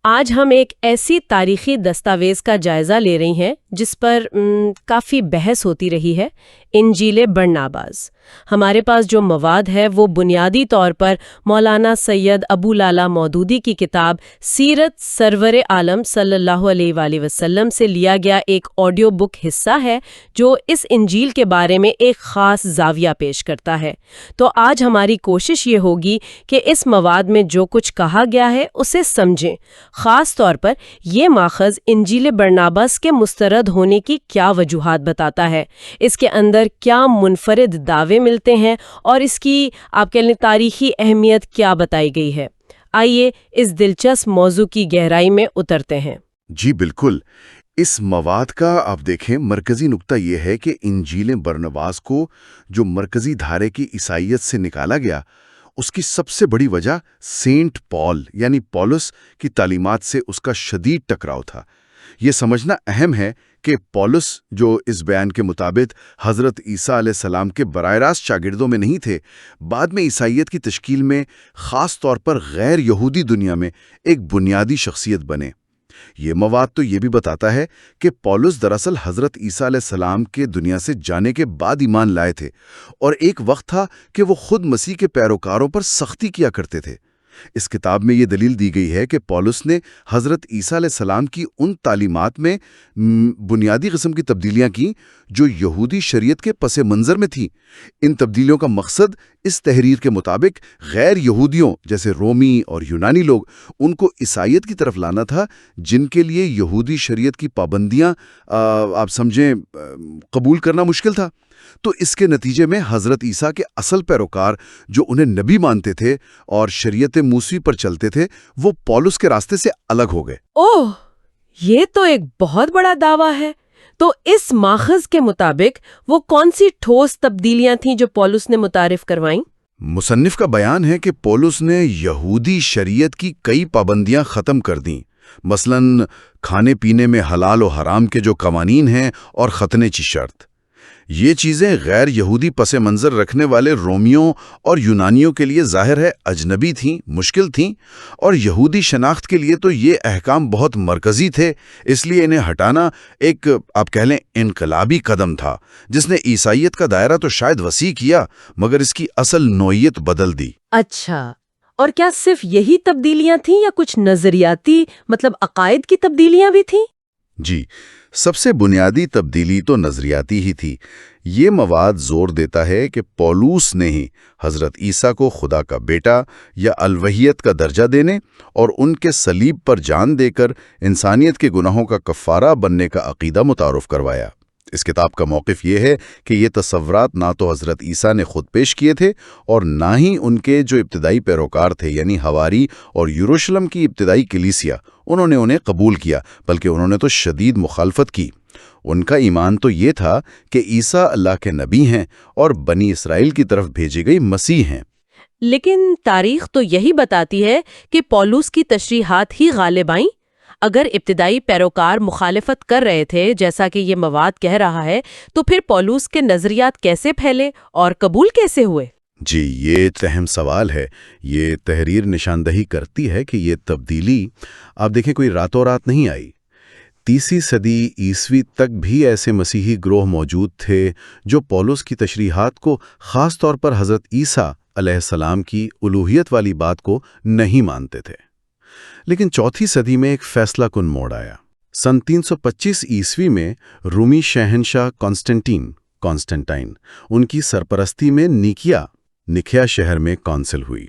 آج ہم ایک ایسی تاریخی دستاویز کا جائزہ لے رہی ہیں جس پر کافی بحث ہوتی رہی ہے، انجیل برناباس۔ ہمارے پاس جو مواد ہے وہ بنیادی طور پر مولانا سید ابو لالہ مودودی کی کتاب سیرت سرور عالم صلی اللہ علیہ وآلہ وسلم سے لیا گیا ایک آڈیو بک حصہ ہے جو اس انجیل کے بارے میں ایک خاص زاویہ پیش کرتا ہے۔ تو آج ہماری کوشش یہ ہوگی کہ اس مواد میں جو کچھ کہا گیا ہے اسے سمجھیں، خاص طور پر یہ ماخذ انجیل برناباس کے مسترد ہونے کی کیا وجوہات بتاتا ہے، اس کے اندر کیا منفرد دعوے ملتے ہیں اور اس کی آپ کہہ لیں تاریخی اہمیت کیا بتائی گئی ہے۔ آئیے اس دلچسپ موضوع کی گہرائی میں اترتے ہیں۔ جی بالکل، اس مواد کا آپ دیکھیں مرکزی نقطہ یہ ہے کہ انجیل برناباس کو جو مرکزی دھارے کی عیسائیت سے نکالا گیا، اس کی سب سے بڑی وجہ سینٹ پال یعنی پولس کی تعلیمات سے اس کا شدید ٹکراؤ تھا۔ یہ سمجھنا اہم ہے کہ پولس جو اس بیان کے مطابق حضرت عیسیٰ علیہ السلام کے براہ راست شاگردوں میں نہیں تھے، بعد میں عیسائیت کی تشکیل میں خاص طور پر غیر یہودی دنیا میں ایک بنیادی شخصیت بنے۔ یہ مواد تو یہ بھی بتاتا ہے کہ پولس دراصل حضرت عیسیٰ علیہ السلام کے دنیا سے جانے کے بعد ایمان لائے تھے، اور ایک وقت تھا کہ وہ خود مسیح کے پیروکاروں پر سختی کیا کرتے تھے۔ اس کتاب میں یہ دلیل دی گئی ہے کہ پولس نے حضرت عیسیٰ علیہ السلام کی ان تعلیمات میں بنیادی قسم کی تبدیلیاں کی جو یہودی شریعت کے پس منظر میں تھیں۔ ان تبدیلیوں کا مقصد اس تحریر کے مطابق غیر یہودیوں جیسے رومی اور یونانی لوگ ان کو عیسائیت کی طرف لانا تھا، جن کے لیے یہودی شریعت کی پابندیاں آپ سمجھیں قبول کرنا مشکل تھا۔ تو اس کے نتیجے میں حضرت عیسیٰ کے اصل پیروکار جو انہیں نبی مانتے تھے اور شریعت موسوی پر چلتے تھے، وہ پولس کے راستے سے الگ ہو گئے۔ اوہ، یہ تو ایک بہت بڑا دعویٰ ہے۔ تو اس ماخذ کے مطابق وہ کون سی ٹھوس تبدیلیاں تھیں جو پولس نے متعارف کروائیں؟ مصنف کا بیان ہے کہ پولس نے یہودی شریعت کی کئی پابندیاں ختم کر دیں، مثلاً کھانے پینے میں حلال و حرام کے جو قوانین ہیں اور ختنے کی شرط۔ یہ چیزیں غیر یہودی پس منظر رکھنے والے رومیوں اور یونانیوں کے لیے ظاہر ہے اجنبی تھیں، مشکل تھیں، اور یہودی شناخت کے لیے تو یہ احکام بہت مرکزی تھے، اس لیے انہیں ہٹانا ایک آپ کہہ لیں انقلابی قدم تھا جس نے عیسائیت کا دائرہ تو شاید وسیع کیا مگر اس کی اصل نوعیت بدل دی۔ اچھا، اور کیا صرف یہی تبدیلیاں تھیں یا کچھ نظریاتی عقائد کی تبدیلیاں بھی تھیں؟ جی، سب سے بنیادی تبدیلی تو نظریاتی ہی تھی۔ یہ مواد زور دیتا ہے کہ پولس نے ہی حضرت عیسیٰ کو خدا کا بیٹا یا الوہیت کا درجہ دینے اور ان کے صلیب پر جان دے کر انسانیت کے گناہوں کا کفارہ بننے کا عقیدہ متعارف کروایا۔ اس کتاب کا موقف یہ ہے کہ یہ تصورات نہ تو حضرت عیسیٰ نے خود پیش کیے تھے اور نہ ہی ان کے جو ابتدائی پیروکار تھے یعنی حواری اور یروشلم کی ابتدائی کلیسیا انہوں نے انہیں قبول کیا، بلکہ انہوں نے تو شدید مخالفت کی۔ ان کا ایمان تو یہ تھا کہ عیسیٰ اللہ کے نبی ہیں اور بنی اسرائیل کی طرف بھیجے گئے مسیح ہیں۔ لیکن تاریخ تو یہی بتاتی ہے کہ پولس کی تشریحات ہی غالب آئیں۔ اگر ابتدائی پیروکار مخالفت کر رہے تھے جیسا کہ یہ مواد کہہ رہا ہے، تو پھر پولس کے نظریات کیسے پھیلے اور قبول کیسے ہوئے؟ جی، یہ اہم سوال ہے۔ یہ تحریر نشاندہی کرتی ہے کہ یہ تبدیلی آپ دیکھیں کوئی راتوں رات نہیں آئی۔ 30 صدی عیسوی تک بھی ایسے مسیحی گروہ موجود تھے جو پولس کی تشریحات کو، خاص طور پر حضرت عیسیٰ علیہ السلام کی الوہیت والی بات کو نہیں مانتے تھے۔ لیکن 4 صدی میں ایک فیصلہ کن موڑ آیا۔ سن 325 عیسوی میں رومی شہنشاہ کانسٹنٹائن ان کی سرپرستی میں نکیا شہر میں کونسل ہوئی۔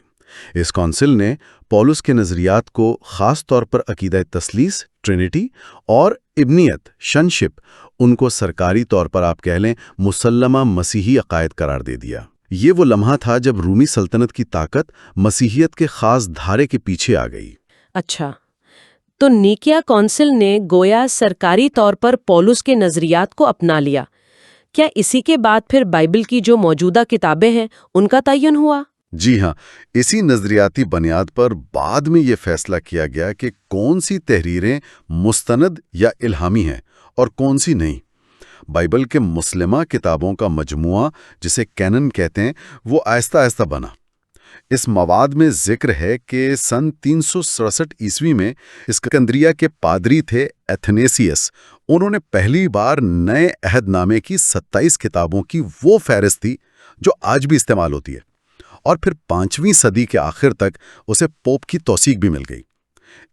اس کونسل نے پولس کے نظریات کو، خاص طور پر عقیدہ تثلیث ٹرینٹی اور ابنیت شنشپ، ان کو سرکاری طور پر آپ کہہ لیں مسلمہ مسیحی عقائد قرار دے دیا۔ یہ وہ لمحہ تھا جب رومی سلطنت کی طاقت مسیحیت کے خاص دھارے کے پیچھے آ گئی۔ اچھا، تو نیکیا کونسل نے گویا سرکاری طور پر پولس کے نظریات کو اپنا لیا۔ کیا اسی کے بعد پھر بائبل کی جو موجودہ کتابیں ہیں ان کا تعین ہوا؟ جی ہاں، اسی نظریاتی بنیاد پر بعد میں یہ فیصلہ کیا گیا کہ کون سی تحریریں مستند یا الہامی ہیں اور کون سی نہیں۔ بائبل کے مسلمہ کتابوں کا مجموعہ جسے کینن کہتے ہیں وہ آہستہ آہستہ بنا۔ اس مواد میں ذکر ہے کہ سن 367 عیسوی میں اسکندریہ کے پادری تھے ایتھنیسیس. انہوں نے پہلی بار نئے عہد نامے کی 27 کتابوں کی وہ فہرست تھی جو آج بھی استعمال ہوتی ہے، اور پھر 5ویں صدی کے آخر تک اسے پوپ کی توثیق بھی مل گئی.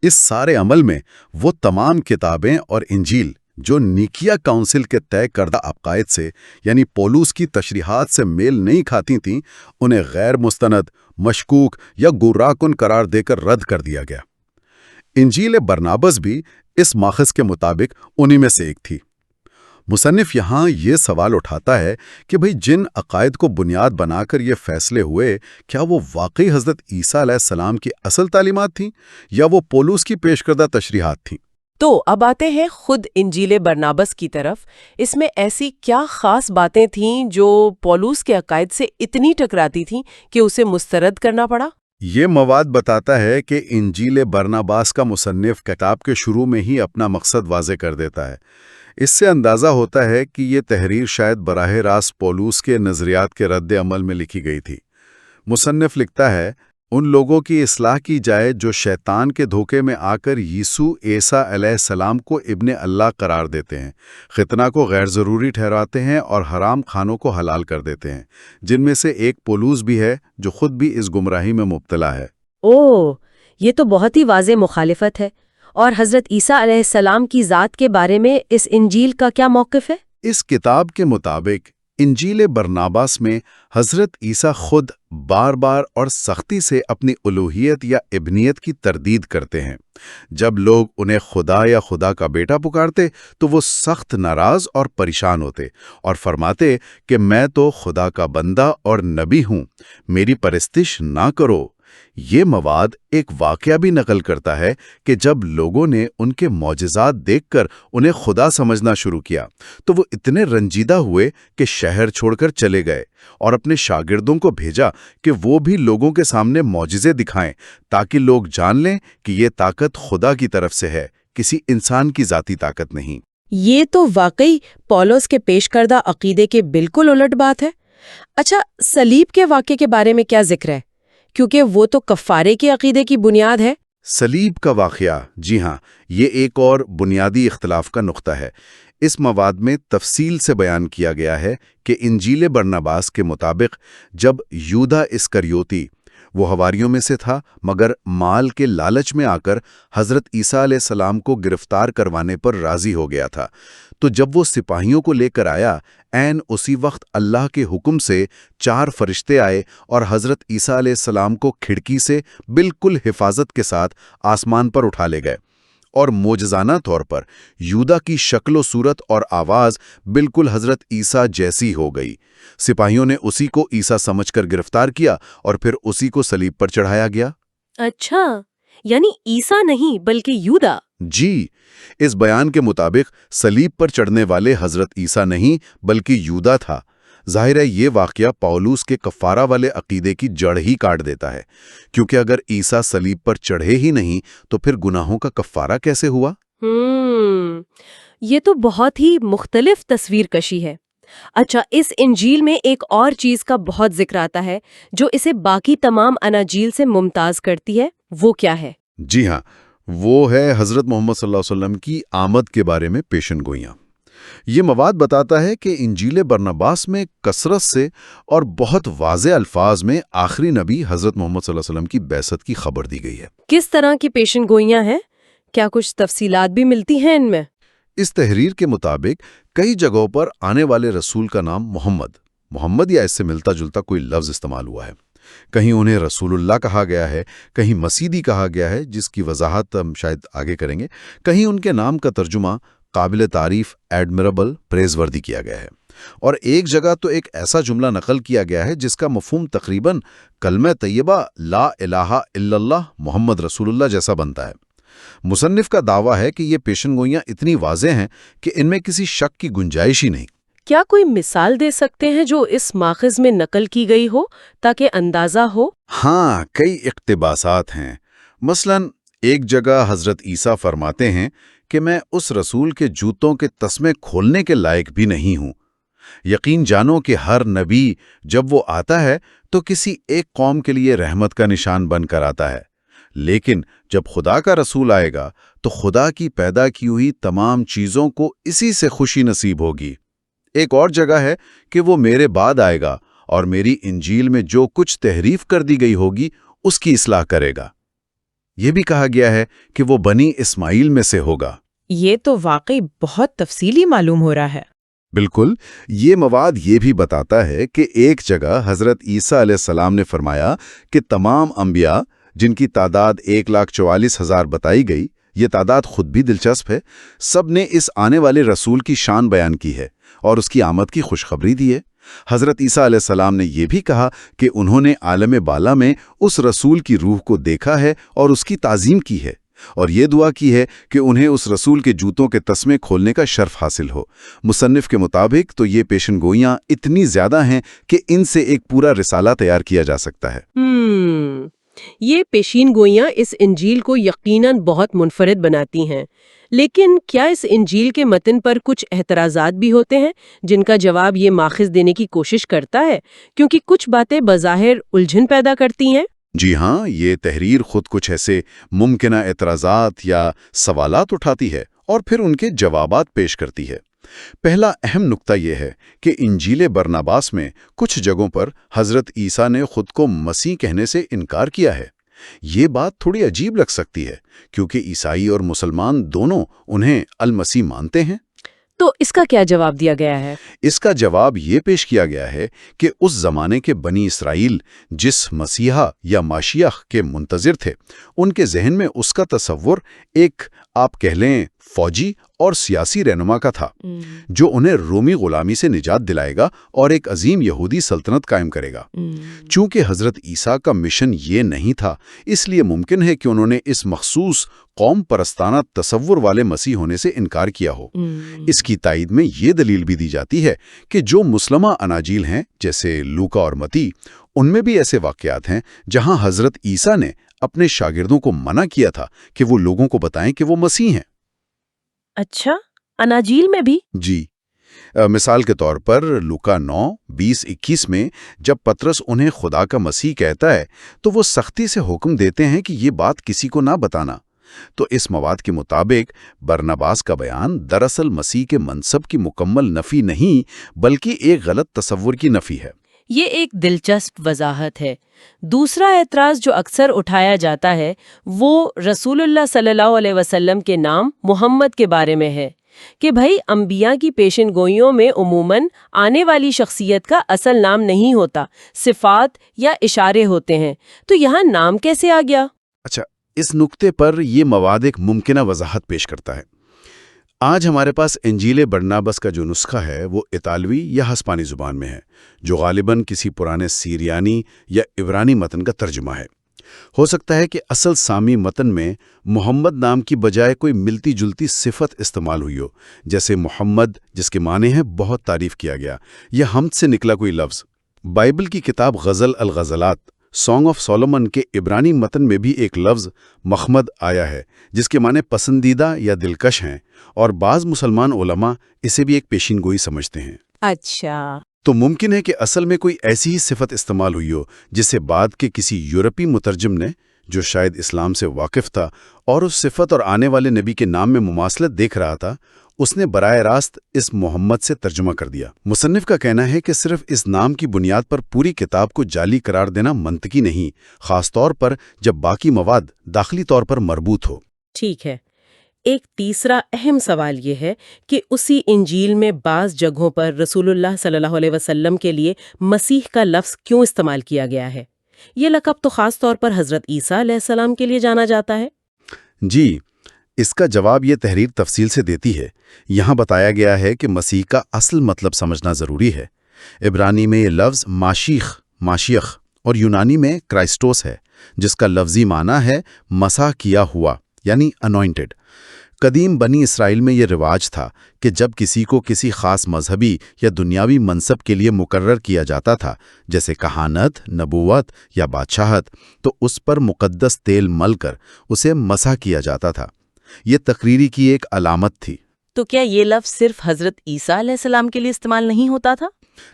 اس سارے عمل میں وہ تمام کتابیں اور انجیل جو نیکیا کاؤنسل کے طے کردہ عقائد سے یعنی پولوس کی تشریحات سے میل نہیں کھاتی تھیں، انہیں غیر مستند، مشکوک یا گمراہ کن قرار دے کر رد کر دیا گیا. انجیل برنابس بھی اس ماخذ کے مطابق انہی میں سے ایک تھی. مصنف یہاں یہ سوال اٹھاتا ہے کہ جن عقائد کو بنیاد بنا کر یہ فیصلے ہوئے، کیا وہ واقعی حضرت عیسیٰ علیہ السلام کی اصل تعلیمات تھیں یا وہ پولوس کی پیش کردہ تشریحات تھیں؟ تو اب آتے ہیں خود انجیل برنابس کی طرف. اس میں ایسی کیا خاص باتیں تھیں جو پولوس کے عقائد سے اتنی ٹکراتی تھیں کہ اسے مسترد کرنا پڑا؟ یہ مواد بتاتا ہے کہ انجیل برناباس کا مصنف کتاب کے شروع میں ہی اپنا مقصد واضح کر دیتا ہے. اس سے اندازہ ہوتا ہے کہ یہ تحریر شاید براہ راست پولوس کے نظریات کے رد عمل میں لکھی گئی تھی. مصنف لکھتا ہے، ان لوگوں کی اصلاح کی جائے جو شیطان کے دھوکے میں آ کر یسوع عیسیٰ علیہ السلام کو ابن اللہ قرار دیتے ہیں، ختنہ کو غیر ضروری ٹھہراتے ہیں اور حرام کھانوں کو حلال کر دیتے ہیں، جن میں سے ایک پولوس بھی ہے جو خود بھی اس گمراہی میں مبتلا ہے. یہ تو بہت ہی واضح مخالفت ہے. اور حضرت عیسیٰ علیہ السلام کی ذات کے بارے میں اس انجیل کا کیا موقف ہے؟ اس کتاب کے مطابق انجیل برناباس میں حضرت عیسیٰ خود بار بار اور سختی سے اپنی الوہیت یا ابنیت کی تردید کرتے ہیں. جب لوگ انہیں خدا یا خدا کا بیٹا پکارتے تو وہ سخت ناراض اور پریشان ہوتے اور فرماتے کہ میں تو خدا کا بندہ اور نبی ہوں، میری پرستش نہ کرو. یہ مواد ایک واقعہ بھی نقل کرتا ہے کہ جب لوگوں نے ان کے معجزات دیکھ کر انہیں خدا سمجھنا شروع کیا تو وہ اتنے رنجیدہ ہوئے کہ شہر چھوڑ کر چلے گئے اور اپنے شاگردوں کو بھیجا کہ وہ بھی لوگوں کے سامنے معجزے دکھائیں تاکہ لوگ جان لیں کہ یہ طاقت خدا کی طرف سے ہے، کسی انسان کی ذاتی طاقت نہیں. یہ تو واقعی پولس کے پیش کردہ عقیدے کے بالکل الٹ بات ہے. اچھا، صلیب کے واقعے کے بارے میں کیا ذکر ہے؟ کیونکہ وہ تو کفارے کے عقیدے کی بنیاد ہے. صلیب کا واقعہ، جی ہاں، یہ ایک اور بنیادی اختلاف کا نقطہ ہے. اس مواد میں تفصیل سے بیان کیا گیا ہے کہ انجیل برناباس کے مطابق جب یودا اسکریوتی، وہ حواریوں میں سے تھا مگر مال کے لالچ میں آ کر حضرت عیسیٰ علیہ السلام کو گرفتار کروانے پر راضی ہو گیا تھا، تو جب وہ سپاہیوں کو لے کر آیا، عین اسی وقت اللہ کے حکم سے 4 فرشتے آئے اور حضرت عیسیٰ علیہ السلام کو کھڑکی سے بالکل حفاظت کے ساتھ آسمان پر اٹھا لے گئے، اور معجزانہ طور پر یودا کی شکل و صورت اور آواز بالکل حضرت عیسیٰ جیسی ہو گئی. سپاہیوں نے اسی کو عیسیٰ سمجھ کر گرفتار کیا اور پھر اسی کو صلیب پر چڑھایا گیا. اچھا، یعنی عیسیٰ نہیں بلکہ یودا. جی، اس بیان کے مطابق صلیب پر چڑھنے والے حضرت عیسیٰ نہیں بلکہ یودا تھا. ظاہر ہے یہ واقعہ پولوس کے کفارہ والے عقیدے کی جڑ ہی کاٹ دیتا ہے، کیونکہ اگر عیسیٰ صلیب پر چڑھے ہی نہیں تو پھر گناہوں کا کفارہ کیسے ہوا؟ یہ تو بہت ہی مختلف تصویر کشی ہے. اچھا، اس انجیل میں ایک اور چیز کا بہت ذکر آتا ہے جو اسے باقی تمام اناجیل سے ممتاز کرتی ہے. وہ کیا ہے؟ جی ہاں، وہ ہے حضرت محمد صلی اللہ علیہ وسلم کی آمد کے بارے میں پیشن گوئیاں. یہ مواد بتاتا ہے کہ انجیل برناباس میں کثرت سے اور بہت واضح الفاظ میں آخری نبی حضرت محمد صلی اللہ علیہ وسلم کی بعثت کی خبر دی گئی ہے. کس طرح کی پیشن گوئیاں ہیں؟ کیا کچھ تفصیلات بھی ملتی ہیں ان میں؟ اس تحریر کے مطابق کئی جگہوں پر آنے والے رسول کا نام محمد یا اس سے ملتا جلتا کوئی لفظ استعمال ہوا ہے. کہیں انہیں رسول اللہ کہا گیا ہے، کہیں مسیحی کہا گیا ہے جس کی وضاحت ہم شاید آگے کریں گے، کہیں ان کے نام کا ترجمہ قابل تعریف، ایڈمربل، پریز وردی کیا گیا ہے، اور ایک جگہ تو ایک ایسا جملہ نقل کیا گیا ہے جس کا مفہوم تقریباً کلمہ طیبہ لا الہ الا اللہ محمد رسول اللہ جیسا بنتا ہے. مصنف کا دعویٰ ہے کہ یہ پیشن گوئیاں اتنی واضح ہیں کہ ان میں کسی شک کی گنجائش ہی نہیں. کیا کوئی مثال دے سکتے ہیں جو اس ماخذ میں نقل کی گئی ہو تاکہ اندازہ ہو؟ ہاں، کئی اقتباسات ہیں. مثلاً ایک جگہ حضرت عیسیٰ فرماتے ہیں کہ میں اس رسول کے جوتوں کے تسمے کھولنے کے لائق بھی نہیں ہوں. یقین جانو کہ ہر نبی جب وہ آتا ہے تو کسی ایک قوم کے لیے رحمت کا نشان بن کر آتا ہے، لیکن جب خدا کا رسول آئے گا تو خدا کی پیدا کی ہوئی تمام چیزوں کو اسی سے خوشی نصیب ہوگی۔ ایک اور جگہ ہے کہ وہ میرے بعد آئے گا اور میری انجیل میں جو کچھ تحریف کر دی گئی ہوگی اس کی اصلاح کرے گا۔ یہ بھی کہا گیا ہے کہ وہ بنی اسماعیل میں سے ہوگا۔ یہ تو واقعی بہت تفصیلی معلوم ہو رہا ہے۔ بالکل، یہ مواد یہ بھی بتاتا ہے کہ ایک جگہ حضرت عیسیٰ علیہ السلام نے فرمایا کہ تمام انبیاء، جن کی تعداد 1,44,000 بتائی گئی، یہ تعداد خود بھی دلچسپ ہے، سب نے اس آنے والے رسول کی شان بیان کی ہے اور اس کی آمد کی خوشخبری دی ہے۔ حضرت عیسیٰ علیہ السلام نے یہ بھی کہا کہ انہوں نے عالم بالا میں اس رسول کی روح کو دیکھا ہے اور اس کی تعظیم کی ہے، اور یہ دعا کی ہے کہ انہیں اس رسول کے جوتوں کے تسمے کھولنے کا شرف حاصل ہو۔ مصنف کے مطابق تو یہ پیشن گوئیاں اتنی زیادہ ہیں کہ ان سے ایک پورا رسالہ تیار کیا جا سکتا ہے۔ یہ پیشین گوئیاں اس انجیل کو یقیناً بہت منفرد بناتی ہیں، لیکن کیا اس انجیل کے متن پر کچھ اعتراضات بھی ہوتے ہیں جن کا جواب یہ ماخذ دینے کی کوشش کرتا ہے؟ کیونکہ کچھ باتیں بظاہر الجھن پیدا کرتی ہیں۔ جی ہاں، یہ تحریر خود کچھ ایسے ممکنہ اعتراضات یا سوالات اٹھاتی ہے اور پھر ان کے جوابات پیش کرتی ہے۔ پہلا اہم نقطہ یہ ہے کہ انجیل برناباس میں کچھ جگہوں پر حضرت عیسیٰ نے خود کو مسیح کہنے سے انکار کیا ہے۔ یہ بات تھوڑی عجیب لگ سکتی ہے کیونکہ عیسائی اور مسلمان دونوں انہیں المسیح مانتے ہیں۔ تو اس کا کیا جواب دیا گیا ہے؟ اس کا جواب یہ پیش کیا گیا ہے کہ اس زمانے کے بنی اسرائیل جس مسیحا یا ماشیخ کے منتظر تھے، ان کے ذہن میں اس کا تصور ایک، آپ کہہ لیں، فوجی اور سیاسی رہنما کا تھا جو انہیں رومی غلامی سے نجات دلائے گا اور ایک عظیم یہودی سلطنت قائم کرے گا۔ چونکہ حضرت عیسیٰ کا مشن یہ نہیں تھا، اس لیے ممکن ہے کہ انہوں نے اس مخصوص قوم پرستانہ تصور والے مسیح ہونے سے انکار کیا ہو۔ اس کی تائید میں یہ دلیل بھی دی جاتی ہے کہ جو مسلمہ اناجیل ہیں جیسے لوکا اور متی، ان میں بھی ایسے واقعات ہیں جہاں حضرت عیسیٰ نے اپنے شاگردوں کو منع کیا تھا کہ وہ لوگوں کو بتائیں کہ وہ مسیح ہیں۔ اچھا، اناجیل میں بھی؟ جی، مثال کے طور پر لوکا 9:20-21 میں جب پطرس انہیں خدا کا مسیح کہتا ہے تو وہ سختی سے حکم دیتے ہیں کہ یہ بات کسی کو نہ بتانا۔ تو اس مواد کے مطابق برناباس کا بیان دراصل مسیح کے منصب کی مکمل نفی نہیں بلکہ ایک غلط تصور کی نفی ہے۔ یہ ایک دلچسپ وضاحت ہے۔ دوسرا اعتراض جو اکثر اٹھایا جاتا ہے وہ رسول اللہ صلی اللہ علیہ وسلم کے نام محمد کے بارے میں ہے کہ بھائی انبیاء کی پیشن گوئیوں میں عموماً آنے والی شخصیت کا اصل نام نہیں ہوتا، صفات یا اشارے ہوتے ہیں، تو یہاں نام کیسے آ گیا؟ اچھا، اس نقطے پر یہ مواد ایک ممکنہ وضاحت پیش کرتا ہے۔ آج ہمارے پاس انجیل برناباس کا جو نسخہ ہے وہ اطالوی یا ہسپانی زبان میں ہے، جو غالباً کسی پرانے سیریانی یا عبرانی متن کا ترجمہ ہے۔ ہو سکتا ہے کہ اصل سامی متن میں محمد نام کی بجائے کوئی ملتی جلتی صفت استعمال ہوئی ہو، جیسے محمد جس کے معنی ہے بہت تعریف کیا گیا، یا حمد سے نکلا کوئی لفظ۔ بائبل کی کتاب غزل الغزلات، سانگ آف سولومن کے عبرانی متن میں بھی ایک لفظ محمد آیا ہے جس کے معنی پسندیدہ یا دلکش ہیں، اور بعض مسلمان علماء اسے بھی ایک پیشین گوئی سمجھتے ہیں۔ اچھا، تو ممکن ہے کہ اصل میں کوئی ایسی ہی صفت استعمال ہوئی ہو جسے بعد کے کسی یورپی مترجم نے، جو شاید اسلام سے واقف تھا اور اس صفت اور آنے والے نبی کے نام میں مماثلت دیکھ رہا تھا، اس نے براہ راست اس محمد سے ترجمہ کر دیا۔ مصنف کا کہنا ہے کہ صرف اس نام کی بنیاد پر پوری کتاب کو جعلی قرار دینا منطقی نہیں، خاص طور پر جب باقی مواد داخلی طور پر مربوط ہو۔ ٹھیک ہے۔ ایک تیسرا اہم سوال یہ ہے کہ اسی انجیل میں بعض جگہوں پر رسول اللہ صلی اللہ علیہ وسلم کے لیے مسیح کا لفظ کیوں استعمال کیا گیا ہے؟ یہ لقب تو خاص طور پر حضرت عیسیٰ علیہ السلام کے لیے جانا جاتا ہے۔ جی، اس کا جواب یہ تحریر تفصیل سے دیتی ہے۔ یہاں بتایا گیا ہے کہ مسیح کا اصل مطلب سمجھنا ضروری ہے۔ عبرانی میں یہ لفظ ماشیخ اور یونانی میں کرائسٹوس ہے، جس کا لفظی معنی ہے مسح کیا ہوا، یعنی انوائنٹڈ۔ قدیم بنی اسرائیل میں یہ رواج تھا کہ جب کسی کو کسی خاص مذہبی یا دنیاوی منصب کے لیے مقرر کیا جاتا تھا، جیسے کہانت، نبوت یا بادشاہت، تو اس پر مقدس تیل مل کر اسے مسح کیا جاتا تھا۔ یہ تقرری کی ایک علامت تھی۔ تو کیا یہ لفظ صرف حضرت عیسیٰ علیہ السلام کے لیے استعمال نہیں ہوتا تھا؟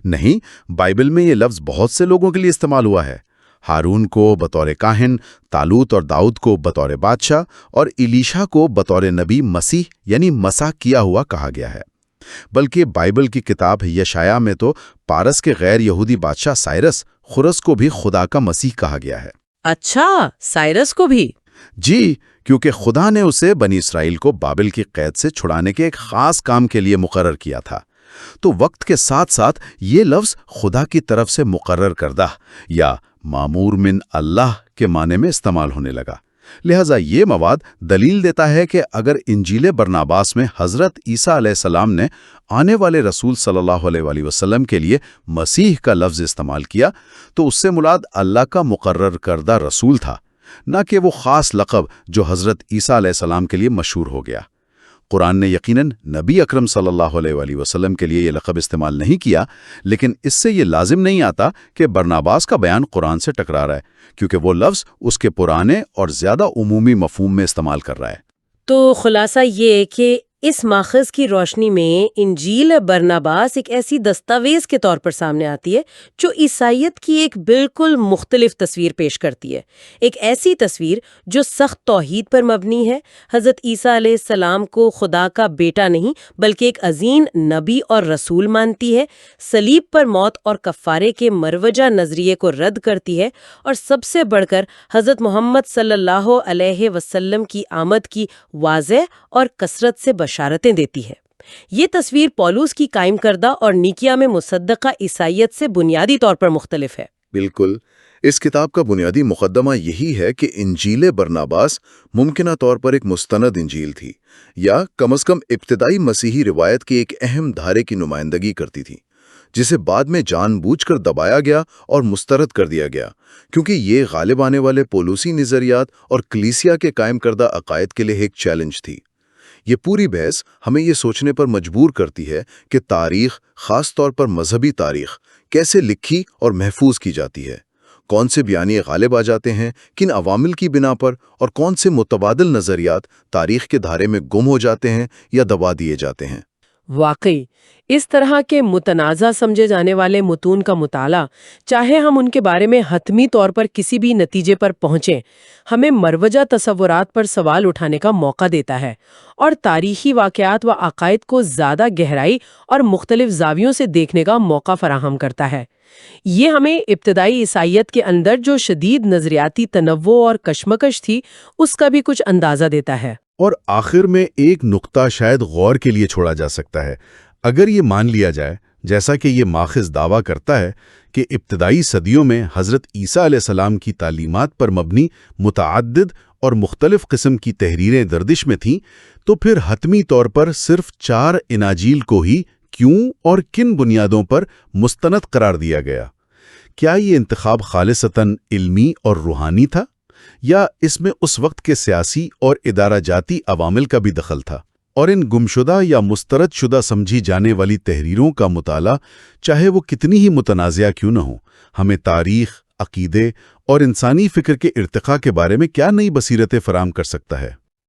نہیں، بائبل میں یہ لفظ بہت سے لوگوں کے لیے استعمال ہوا ہے۔ ہارون کو بطور کاہن، طالوت اور داؤد کو بطور بادشاہ اور ایلیشا کو بطور نبی مسیح یعنی مسیح کیا ہوا کہا گیا ہے۔ بلکہ بائبل کی کتاب یشعیاء میں تو پارس کے غیر یہودی بادشاہ سائرس خرس کو بھی خدا کا مسیح کہا گیا ہے۔ اچھا، سائرس کو بھی؟ جی، کیونکہ خدا نے اسے بنی اسرائیل کو بابل کی قید سے چھڑانے کے ایک خاص کام کے لیے مقرر کیا تھا۔ تو وقت کے ساتھ ساتھ یہ لفظ خدا کی طرف سے مقرر کردہ یا مامور من اللہ کے معنی میں استعمال ہونے لگا۔ لہٰذا یہ مواد دلیل دیتا ہے کہ اگر انجیل برناباس میں حضرت عیسیٰ علیہ السلام نے آنے والے رسول صلی اللہ علیہ وآلہ وسلم کے لیے مسیح کا لفظ استعمال کیا تو اس سے مراد اللہ کا مقرر کردہ رسول تھا، نہ کہ وہ خاص لقب جو حضرت عیسیٰ علیہ السلام کے لیے مشہور ہو گیا۔ قرآن نے یقیناً نبی اکرم صلی اللہ علیہ وآلہ وسلم کے لیے یہ لقب استعمال نہیں کیا، لیکن اس سے یہ لازم نہیں آتا کہ برناباس کا بیان قرآن سے ٹکرا رہا ہے، کیونکہ وہ لفظ اس کے پرانے اور زیادہ عمومی مفہوم میں استعمال کر رہا ہے۔ تو خلاصہ یہ کہ اس ماخذ کی روشنی میں انجیل برناباس ایک ایسی دستاویز کے طور پر سامنے آتی ہے جو عیسائیت کی ایک بالکل مختلف تصویر پیش کرتی ہے، ایک ایسی تصویر جو سخت توحید پر مبنی ہے، حضرت عیسیٰ علیہ السلام کو خدا کا بیٹا نہیں بلکہ ایک عظیم نبی اور رسول مانتی ہے، صلیب پر موت اور کفارے کے مروجہ نظریے کو رد کرتی ہے، اور سب سے بڑھ کر حضرت محمد صلی اللہ علیہ وسلم کی آمد کی واضح اور کثرت سے بشارتیں دیتی ہے۔ یہ تصویر پولس کی قائم کردہ اور نیکیا میں مصدقہ عیسائیت سے بنیادی طور پر مختلف ہے۔ بالکل، اس کتاب کا بنیادی مقدمہ یہی ہے کہ انجیل برناباس ممکنہ طور پر ایک مستند انجیل تھی، یا کم از کم ابتدائی مسیحی روایت کی ایک اہم دھارے کی نمائندگی کرتی تھی، جسے بعد میں جان بوجھ کر دبایا گیا اور مسترد کر دیا گیا، کیونکہ یہ غالب آنے والے پولوسی نظریات اور کلیسیا کے قائم کردہ عقائد کے لیے ایک چیلنج تھی۔ یہ پوری بحث ہمیں یہ سوچنے پر مجبور کرتی ہے کہ تاریخ، خاص طور پر مذہبی تاریخ، کیسے لکھی اور محفوظ کی جاتی ہے، کون سے بیانیے غالب آ جاتے ہیں کن عوامل کی بنا پر، اور کون سے متبادل نظریات تاریخ کے دھارے میں گم ہو جاتے ہیں یا دبا دیے جاتے ہیں۔ واقعی اس طرح کے متنازع سمجھے جانے والے متون کا مطالعہ، چاہے ہم ان کے بارے میں حتمی طور پر کسی بھی نتیجے پر پہنچیں، ہمیں مروجہ تصورات پر سوال اٹھانے کا موقع دیتا ہے اور تاریخی واقعات و عقائد کو زیادہ گہرائی اور مختلف زاویوں سے دیکھنے کا موقع فراہم کرتا ہے۔ یہ ہمیں ابتدائی عیسائیت کے اندر جو شدید نظریاتی تنوع اور کشمکش تھی اس کا بھی کچھ اندازہ دیتا ہے۔ اور آخر میں ایک نقطہ شاید غور کے لیے چھوڑا جا سکتا ہے۔ اگر یہ مان لیا جائے، جیسا کہ یہ ماخذ دعویٰ کرتا ہے، کہ ابتدائی صدیوں میں حضرت عیسیٰ علیہ السلام کی تعلیمات پر مبنی متعدد اور مختلف قسم کی تحریریں گردش میں تھیں، تو پھر حتمی طور پر صرف 4 اناجیل کو ہی کیوں اور کن بنیادوں پر مستند قرار دیا گیا؟ کیا یہ انتخاب خالصتاً علمی اور روحانی تھا، یا اس میں اس وقت کے سیاسی اور ادارہ جاتی عوامل کا بھی دخل تھا؟ اور ان گمشدہ یا مسترد شدہ سمجھی جانے والی تحریروں کا مطالعہ، چاہے وہ کتنی ہی متنازعہ کیوں نہ ہو، ہمیں تاریخ، عقیدے اور انسانی فکر کے ارتقاء کے بارے میں کیا نئی بصیرتیں فراہم کر سکتا ہے؟